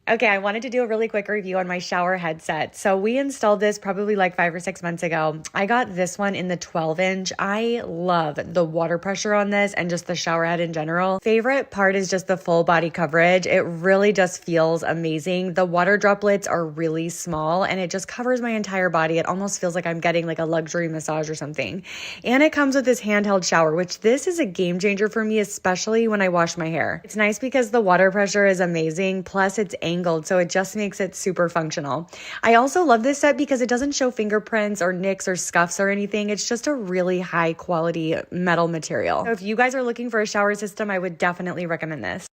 Okay, I wanted to do a really quick review on my shower headset. So we installed this probably like 5 or 6 months ago. I got this one in the 12-inch. I love the water pressure on this and just the shower head in general. Favorite part is just the full body coverage. It really just feels amazing. The water droplets are really small and it just covers my entire body. It almost feels like I'm getting like a luxury massage or something. And it comes with this handheld shower, which this is a game changer for me, especially when I wash my hair. It's nice because the water pressure is amazing. Plus it's angled, so it just makes it super functional. I also love this set because it doesn't show fingerprints or nicks or scuffs or anything. It's just a really high quality metal material. So if you guys are looking for a shower system, I would definitely recommend this.